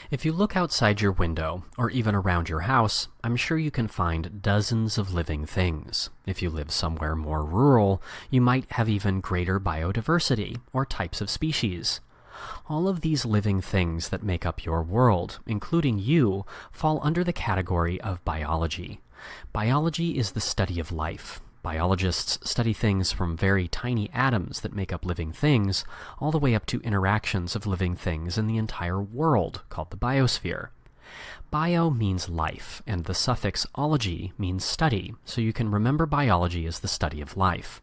If you look outside your window, or even around your house, I'm sure you can find dozens of living things. If you live somewhere more rural, you might have even greater biodiversity, or types of species. All of these living things that make up your world, including you, fall under the category of biology. Biology is the study of life. Biologists study things from very tiny atoms that make up living things, all the way up to interactions of living things in the entire world, called the biosphere. Bio means life, and the suffix ology means study, so you can remember biology as the study of life.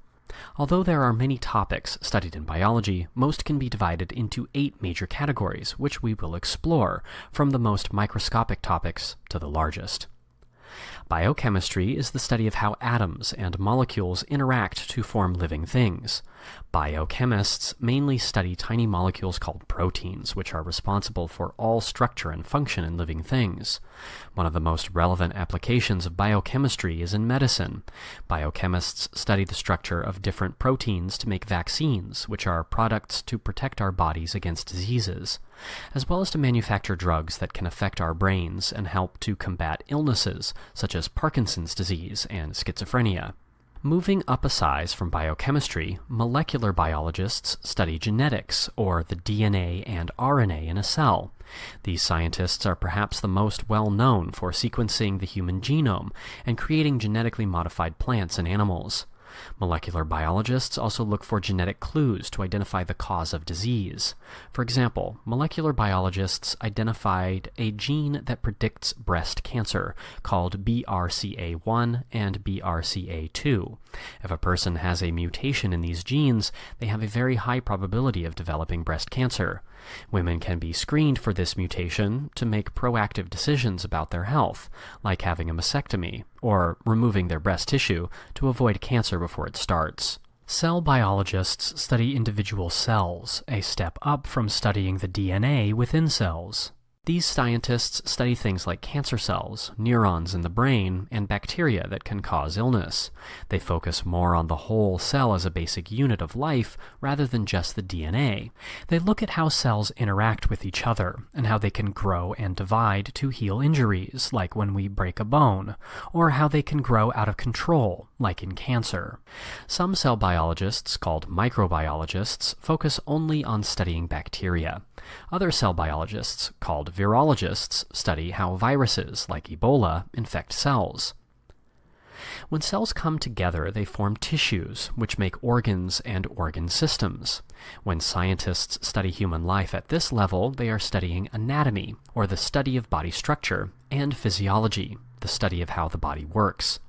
Although there are many topics studied in biology, most can be divided into 8 major categories, which we will explore, from the most microscopic topics to the largest. Biochemistry is the study of how atoms and molecules interact to form living things. Biochemists mainly study tiny molecules called proteins, which are responsible for all structure and function in living things. One of the most relevant applications of biochemistry is in medicine. Biochemists study the structure of different proteins to make vaccines, which are products to protect our bodies against diseases, as well as to manufacture drugs that can affect our brains and help to combat illnesses such as Parkinson's disease and schizophrenia. Moving up a size from biochemistry, molecular biologists study genetics, or the DNA and RNA in a cell. These scientists are perhaps the most well known for sequencing the human genome and creating genetically modified plants and animals. Molecular biologists also look for genetic clues to identify the cause of disease. For example, molecular biologists identified a gene that predicts breast cancer, called BRCA1 and BRCA2. If a person has a mutation in these genes, they have a very high probability of developing breast cancer. Women can be screened for this mutation to make proactive decisions about their health, like having a mastectomy, or removing their breast tissue to avoid cancer before it starts. Cell biologists study individual cells, a step up from studying the DNA within cells. These scientists study things like cancer cells, neurons in the brain, and bacteria that can cause illness. They focus more on the whole cell as a basic unit of life rather than just the DNA. They look at how cells interact with each other and how they can grow and divide to heal injuries, like when we break a bone, or how they can grow out of control, like in cancer. Some cell biologists, called microbiologists, focus only on studying bacteria. Other cell biologists, called virologists, study how viruses, like Ebola, infect cells. When cells come together, they form tissues, which make organs and organ systems. When scientists study human life at this level, they are studying anatomy, or the study of body structure, and physiology, the study of how the body works.